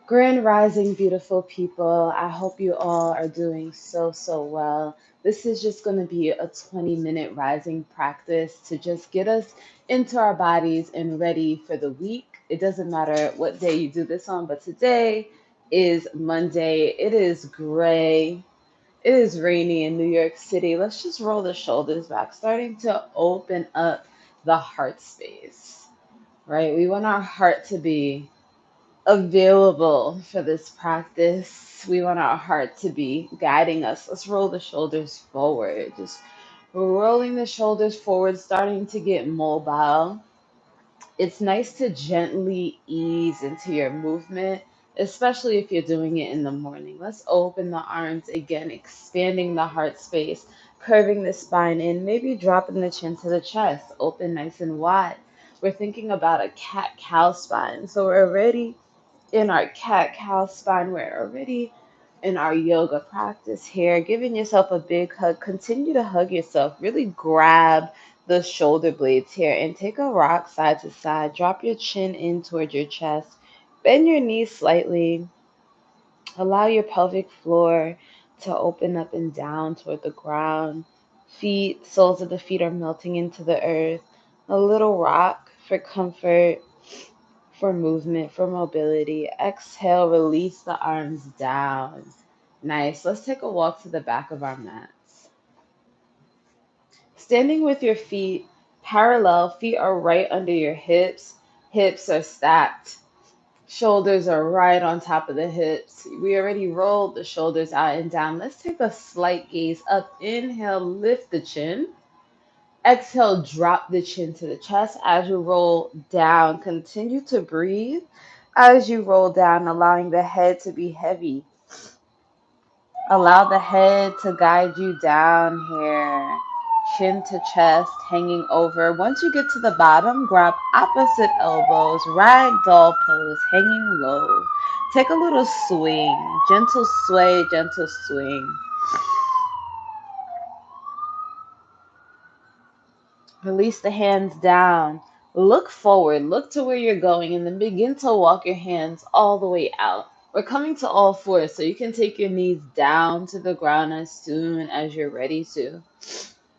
Grand Rising, beautiful people. I hope you all are doing so well. This is just going to be a 20-minute rising practice to just get us into our bodies and ready for the week. It doesn't matter what day you do this on, but today is Monday. It is gray. It is rainy in New York City. Let's just roll the shoulders back, starting to open up the heart space, right? We want our heart to be available for this practice. We want our heart to be guiding us. Let's roll the shoulders forward. Just rolling the shoulders forward, starting to get mobile. It's nice to gently ease into your movement, especially if you're doing it in the morning. Let's open the arms again, expanding the heart space, curving the spine in, maybe dropping the chin to the chest, open nice and wide. We're thinking about a cat cow spine. So we're ready in our cat cow spine. We're already in our yoga practice here. Giving yourself a big hug. Continue to hug yourself. Really grab the shoulder blades here and take a rock side to side. Drop your chin in towards your chest. Bend your knees slightly. Allow your pelvic floor to open up and down toward the ground. Soles of the feet are melting into the earth. A little rock for comfort, for movement, for mobility. Exhale, release the arms down. Nice. Let's take a walk to the back of our mats. Standing with your feet parallel, feet are right under your hips. Hips are stacked. Shoulders are right on top of the hips. We already rolled the shoulders out and down. Let's take a slight gaze up. Inhale, lift the chin. Exhale, drop the chin to the chest as you roll down. Continue to breathe as you roll down, allowing the head to be heavy. Allow the head to guide you down here. Chin to chest, hanging over. Once you get to the bottom, grab opposite elbows, ragdoll pose, hanging low. Take a little swing, gentle sway, gentle swing. Release the hands down. Look forward, look to where you're going, and then begin to walk your hands all the way out. We're coming to all fours, so you can take your knees down to the ground as soon as you're ready to.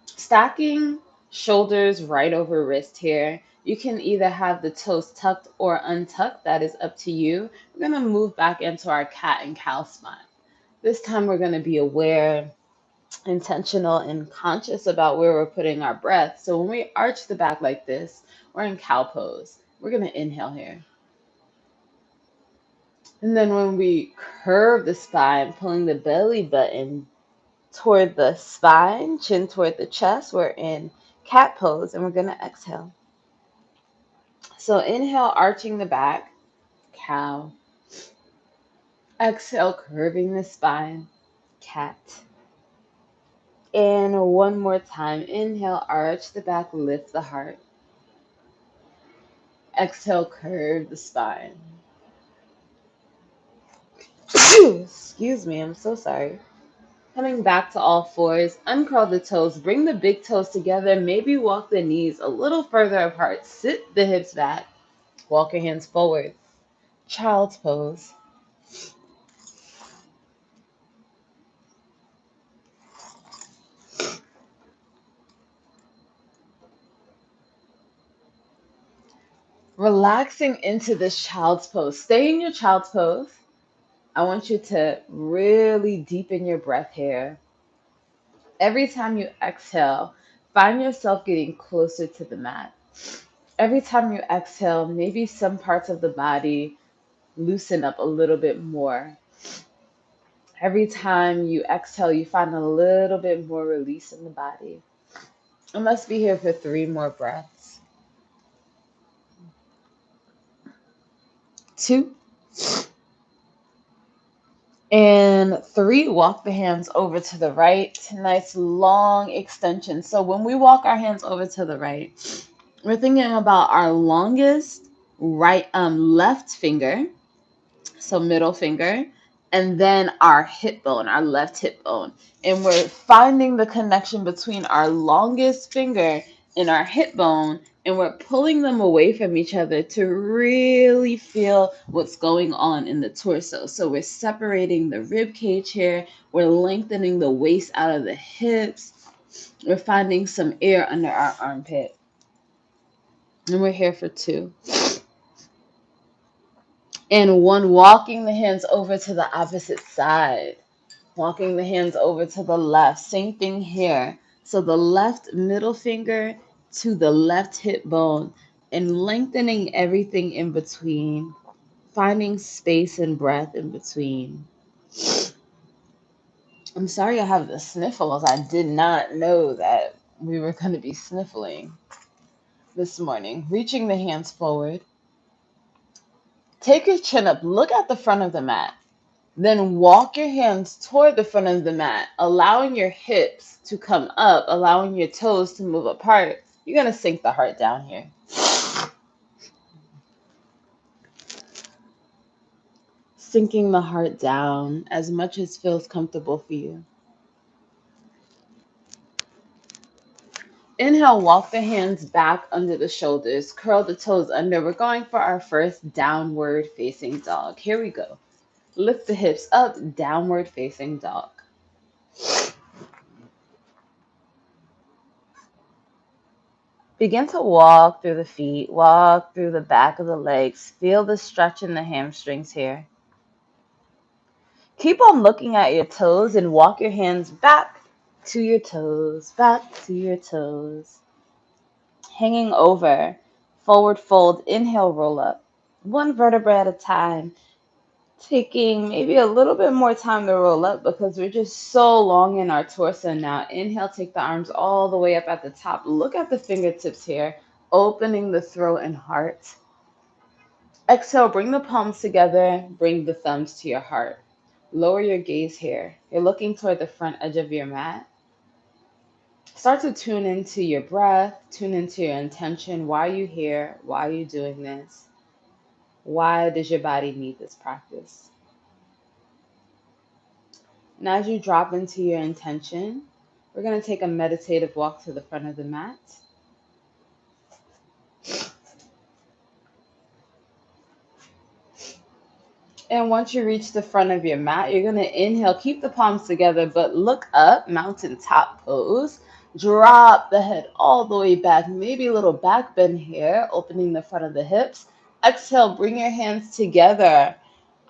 Stacking shoulders right over wrist here. You can either have the toes tucked or untucked. That is up to you. We're going to move back into our cat and cow spine. This time we're going to be aware, intentional, and conscious about where we're putting our breath. So when we arch the back like this, we're in cow pose. We're going to inhale here. And then when we curve the spine, pulling the belly button toward the spine, chin toward the chest, we're in cat pose, and we're going to exhale. So inhale, arching the back, cow. Exhale, curving the spine, cat. And one more time. Inhale, arch the back, lift the heart. Exhale, curve the spine. Excuse me, I'm so sorry. Coming back to all fours, uncurl the toes, bring the big toes together, maybe walk the knees a little further apart. Sit the hips back, walk your hands forward. Child's pose. Relaxing into this child's pose. Stay in your child's pose. I want you to really deepen your breath here. Every time you exhale, find yourself getting closer to the mat. Every time you exhale, maybe some parts of the body loosen up a little bit more. Every time you exhale, you find a little bit more release in the body. I must be here for 3 more breaths. 2 and 3. Walk the hands over to the right. Nice long extension. So when we walk our hands over to the right, we're thinking about our longest left finger, so middle finger, and then our hip bone, our left hip bone. And we're finding the connection between our longest finger and our hip bone, And we're pulling them away from each other to really feel what's going on in the torso. So we're separating the rib cage here. We're lengthening the waist out of the hips. We're finding some air under our armpit. And we're here for 2. And 1, walking the hands over to the opposite side. Walking the hands over to the left. Same thing here. So the left middle finger to the left hip bone and lengthening everything in between. Finding space and breath in between. I'm sorry I have the sniffles. I did not know that we were going to be sniffling this morning. Reaching the hands forward. Take your chin up. Look at the front of the mat. Then walk your hands toward the front of the mat, allowing your hips to come up, allowing your toes to move apart. You're going to sink the heart down here. Sinking the heart down as much as feels comfortable for you. Inhale, walk the hands back under the shoulders, curl the toes under. We're going for our first downward facing dog. Here we go. Lift the hips up, downward facing dog. Begin to walk through the feet, walk through the back of the legs. Feel the stretch in the hamstrings here. Keep on looking at your toes and walk your hands back to your toes, back to your toes. Hanging over, forward fold, inhale, roll up. 1 vertebra at a time. Taking maybe a little bit more time to roll up because we're just so long in our torso now. Inhale, take the arms all the way up at the top. Look at the fingertips here, opening the throat and heart. Exhale, bring the palms together, bring the thumbs to your heart. Lower your gaze here. You're looking toward the front edge of your mat. Start to tune into your breath, tune into your intention. Why are you here? Why are you doing this? Why does your body need this practice? And as you drop into your intention, we're going to take a meditative walk to the front of the mat. And once you reach the front of your mat, you're going to inhale, keep the palms together, but look up, mountaintop pose. Drop the head all the way back, maybe a little back bend here, opening the front of the hips. Exhale, bring your hands together.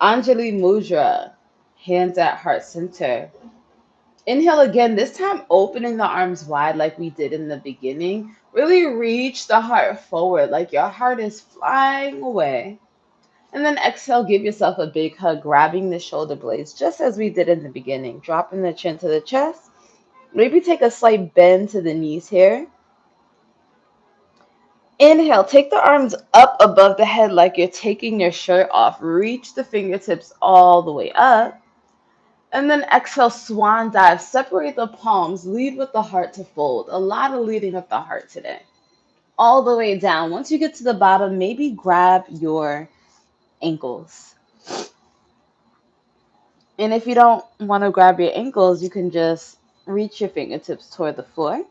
Anjali Mudra, hands at heart center. Inhale again, this time opening the arms wide like we did in the beginning. Really reach the heart forward like your heart is flying away. And then exhale, give yourself a big hug, grabbing the shoulder blades, just as we did in the beginning. Dropping the chin to the chest. Maybe take a slight bend to the knees here. Inhale, take the arms up above the head like you're taking your shirt off. Reach the fingertips all the way up. And then exhale, swan dive. Separate the palms. Lead with the heart to fold. A lot of leading with the heart today. All the way down. Once you get to the bottom, maybe grab your ankles. And if you don't want to grab your ankles, you can just reach your fingertips toward the floor.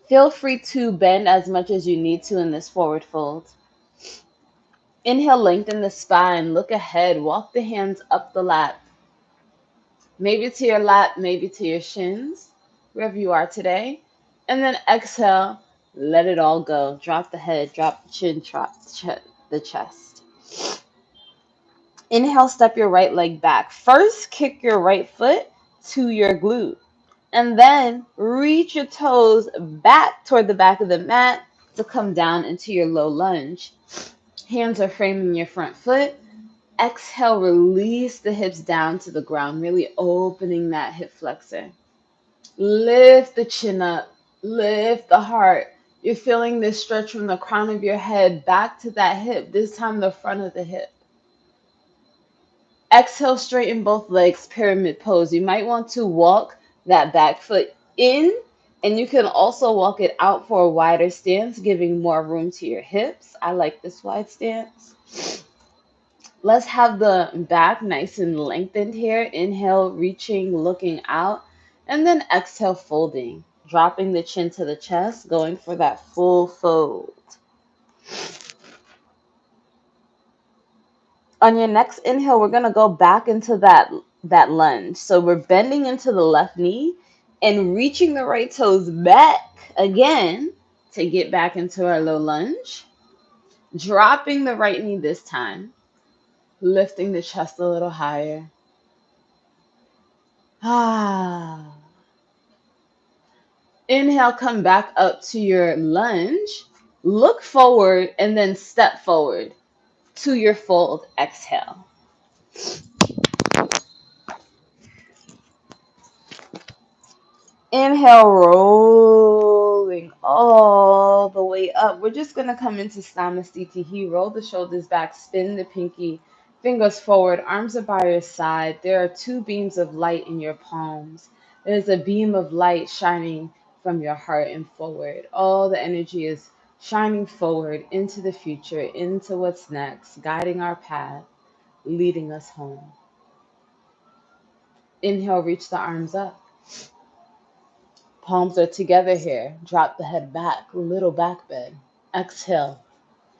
Feel free to bend as much as you need to in this forward fold. Inhale, lengthen the spine. Look ahead. Walk the hands up the lap. Maybe to your lap, maybe to your shins, wherever you are today. And then exhale, let it all go. Drop the head, drop the chin, drop the chest. Inhale, step your right leg back. First, kick your right foot to your glute. And then reach your toes back toward the back of the mat to come down into your low lunge. Hands are framing your front foot. Exhale, release the hips down to the ground, really opening that hip flexor. Lift the chin up, lift the heart. You're feeling this stretch from the crown of your head back to that hip, this time the front of the hip. Exhale, straighten both legs, pyramid pose. You might want to walk that back foot in, and you can also walk it out for a wider stance, giving more room to your hips. I like this wide stance. Let's have the back nice and lengthened here. Inhale, reaching, looking out, and then exhale, folding. dropping the chin to the chest, going for that full fold. On your next inhale, we're going to go back into that lunge. So we're bending into the left knee and reaching the right toes back again to get back into our low lunge. Dropping the right knee this time, lifting the chest a little higher. Ah. Inhale, come back up to your lunge. Look forward and then step forward to your fold. Exhale. Inhale, rolling all the way up. We're just going to come into Samasthiti. Roll the shoulders back, spin the pinky fingers forward, arms are by your side. There are two beams of light in your palms. There's a beam of light shining from your heart and forward. All the energy is shining forward into the future, into what's next, guiding our path, leading us home. Inhale, reach the arms up. Palms are together here. Drop the head back, little back bend. Exhale,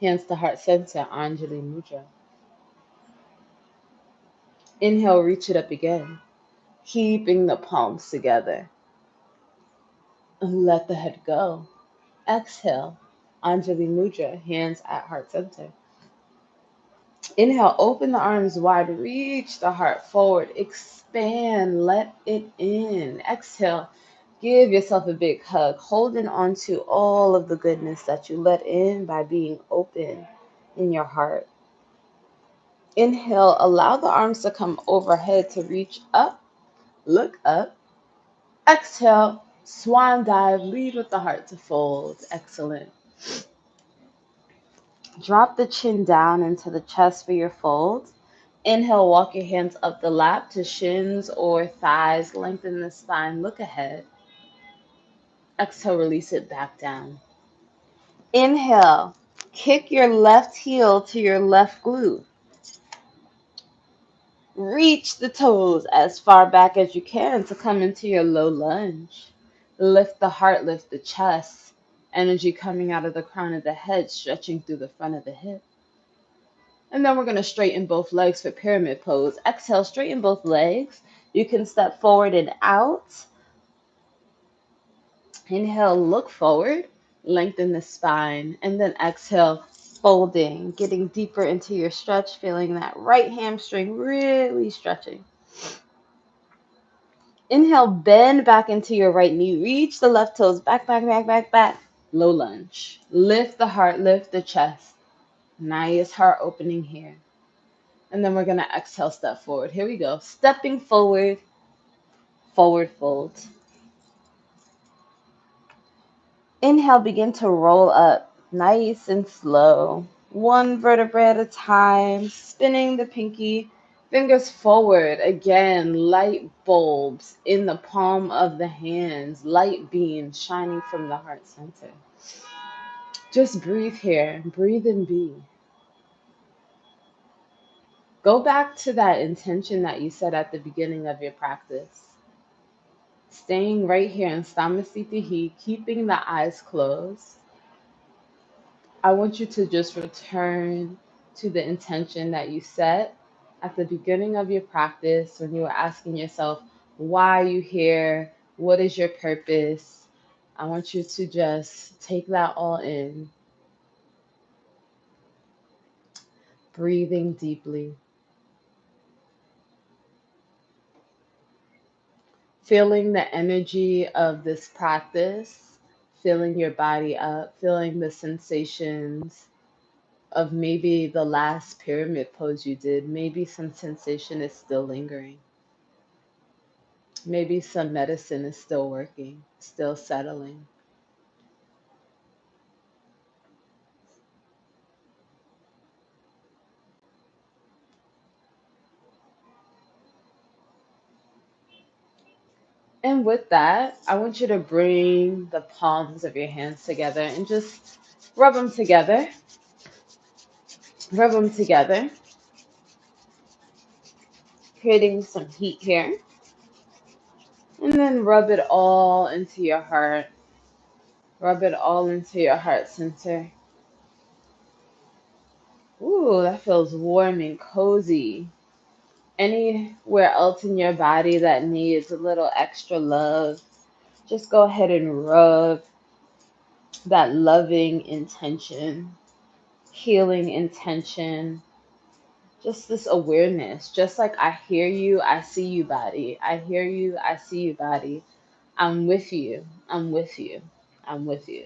hands to heart center, Anjali Mudra. Inhale, reach it up again, keeping the palms together. And let the head go. Exhale, Anjali Mudra, hands at heart center. Inhale, open the arms wide, reach the heart forward, expand, let it in. Exhale, give yourself a big hug, holding on to all of the goodness that you let in by being open in your heart. Inhale, allow the arms to come overhead to reach up, look up. Exhale, swan dive, lead with the heart to fold. Excellent. Drop the chin down into the chest for your fold. Inhale, walk your hands up the lap to shins or thighs. Lengthen the spine, look ahead. Exhale, release it back down. Inhale, kick your left heel to your left glute. Reach the toes as far back as you can to come into your low lunge. Lift the heart, lift the chest. Energy coming out of the crown of the head, stretching through the front of the hip. And then we're going to straighten both legs for pyramid pose. Exhale, straighten both legs. You can step forward and out. Inhale, look forward, lengthen the spine. And then exhale, folding, getting deeper into your stretch, feeling that right hamstring really stretching. Inhale, bend back into your right knee. Reach the left toes back, back, back, back, back. Low lunge. Lift the heart, lift the chest. Nice heart opening here. And then we're going to exhale, step forward. Here we go. Stepping forward, forward fold. Inhale, begin to roll up nice and slow. One vertebrae at a time, spinning the pinky fingers forward. Again, light bulbs in the palm of the hands, light beams shining from the heart center. Just breathe here, breathe and be. Go back to that intention that you said at the beginning of your practice. Staying right here in Samasthiti, keeping the eyes closed. I want you to just return to the intention that you set at the beginning of your practice when you were asking yourself, why are you here? What is your purpose? I want you to just take that all in, breathing deeply, feeling the energy of this practice, filling your body up, feeling the sensations of maybe the last pyramid pose you did. Maybe some sensation is still lingering. Maybe some medicine is still working, still settling. And with that, I want you to bring the palms of your hands together and just rub them together. Rub them together, creating some heat here. And then rub it all into your heart. Rub it all into your heart center. Ooh, that feels warm and cozy. Anywhere else in your body that needs a little extra love, just go ahead and rub that loving intention, healing intention, just this awareness. Just like I hear you, I see you, body. I hear you, I see you, body. I'm with you. I'm with you. I'm with you.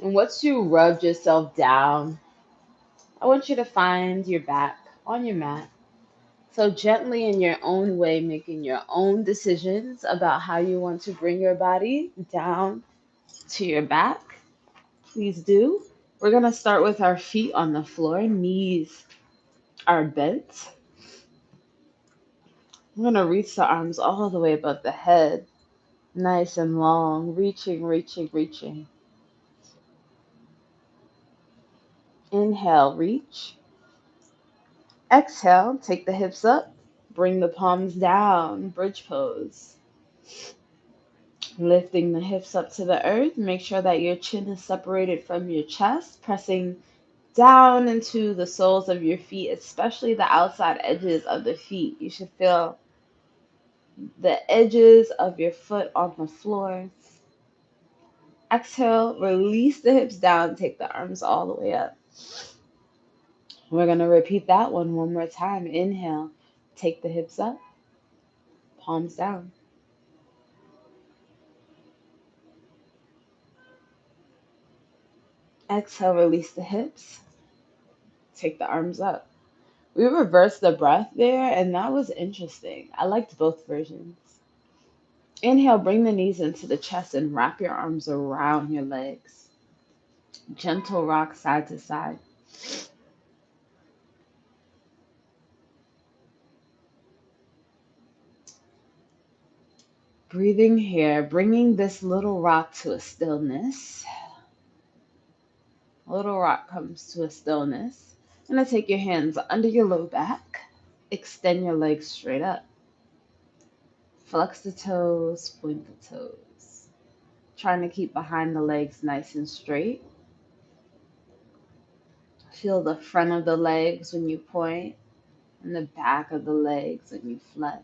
And once you rub yourself down, I want you to find your back on your mat. So, gently in your own way, making your own decisions about how you want to bring your body down to your back. Please do. We're going to start with our feet on the floor, knees are bent. I'm going to reach the arms all the way above the head, nice and long, reaching, reaching, reaching. Inhale, reach. Exhale, take the hips up, bring the palms down, bridge pose. Lifting the hips up to the earth, make sure that your chin is separated from your chest, pressing down into the soles of your feet, especially the outside edges of the feet. You should feel the edges of your foot on the floor. Exhale, release the hips down, take the arms all the way up. We're going to repeat that one more time. Inhale, take the hips up, palms down. Exhale, release the hips, take the arms up. We reversed the breath there, and that was interesting. I liked both versions. Inhale, bring the knees into the chest and wrap your arms around your legs. Gentle rock side to side. Breathing here, bringing this little rock to a stillness. Little rock comes to a stillness. I'm going to take your hands under your low back. Extend your legs straight up. Flex the toes, point the toes. Trying to keep behind the legs nice and straight. Feel the front of the legs when you point and the back of the legs when you flex.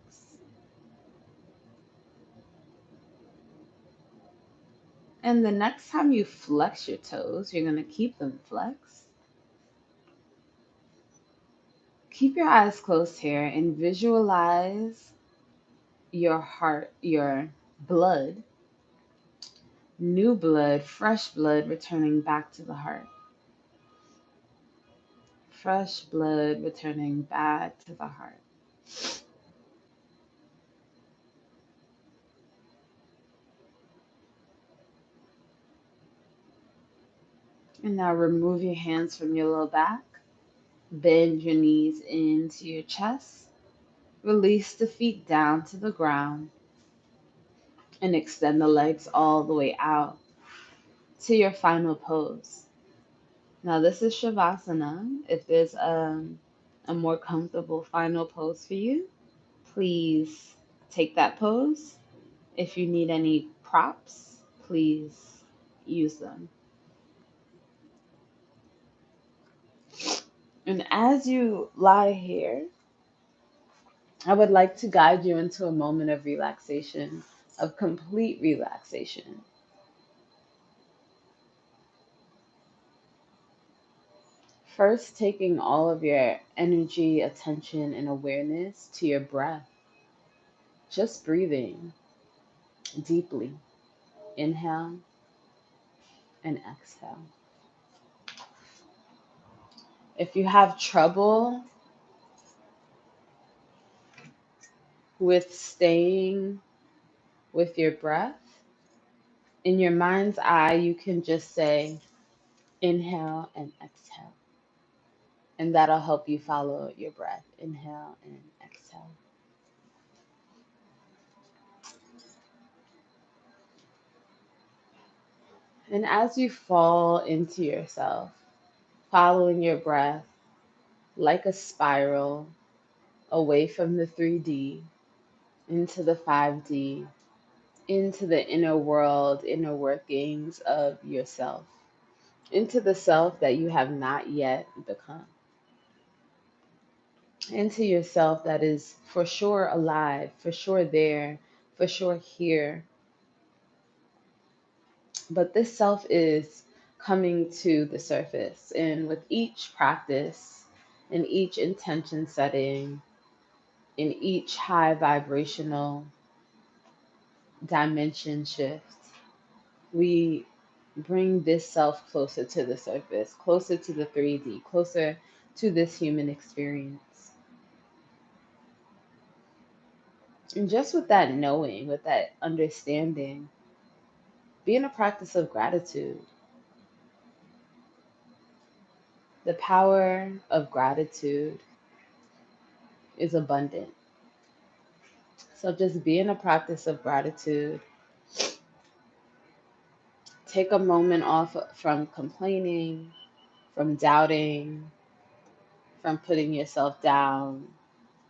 And the next time you flex your toes, you're going to keep them flexed. Keep your eyes closed here and visualize your heart, your blood, new blood, fresh blood returning back to the heart. Fresh blood returning back to the heart. And now remove your hands from your low back. Bend your knees into your chest. Release the feet down to the ground. And extend the legs all the way out to your final pose. Now, this is Shavasana. If there's a more comfortable final pose for you, please take that pose. If you need any props, please use them. And as you lie here, I would like to guide you into a moment of relaxation, of complete relaxation. First, taking all of your energy, attention, and awareness to your breath. Just breathing deeply. Inhale and exhale. If you have trouble with staying with your breath, in your mind's eye, you can just say inhale and exhale. And that'll help you follow your breath. Inhale and exhale. And as you fall into yourself, following your breath like a spiral away from the 3D into the 5D, into the inner world, inner workings of yourself, into the self that you have not yet become, into yourself that is for sure alive, for sure there, for sure here. But this self is coming to the surface. And with each practice, in each intention setting, in each high vibrational dimension shift, we bring this self closer to the surface, closer to the 3D, closer to this human experience. And just with that knowing, with that understanding, be in a practice of gratitude. The power of gratitude is abundant. So just be in a practice of gratitude. Take a moment off from complaining, from doubting, from putting yourself down,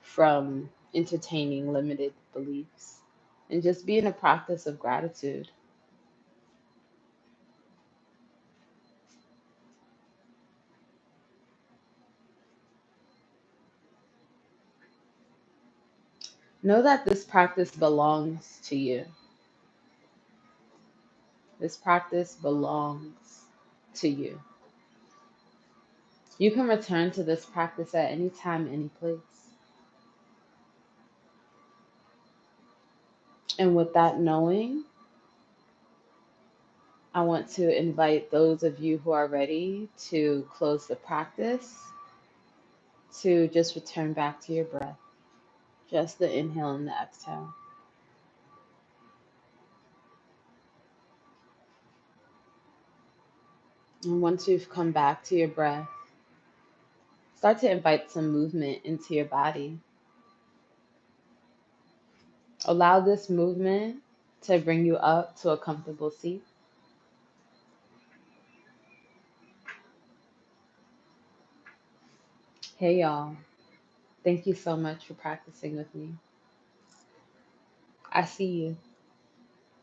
from entertaining limited beliefs, and just be in a practice of gratitude. Know that this practice belongs to you. This practice belongs to you. You can return to this practice at any time, any place. And with that knowing, I want to invite those of you who are ready to close the practice to just return back to your breath, just the inhale and the exhale. And once you've come back to your breath, start to invite some movement into your body. Allow this movement to bring you up to a comfortable seat. Hey, y'all. Thank you so much for practicing with me. I see you.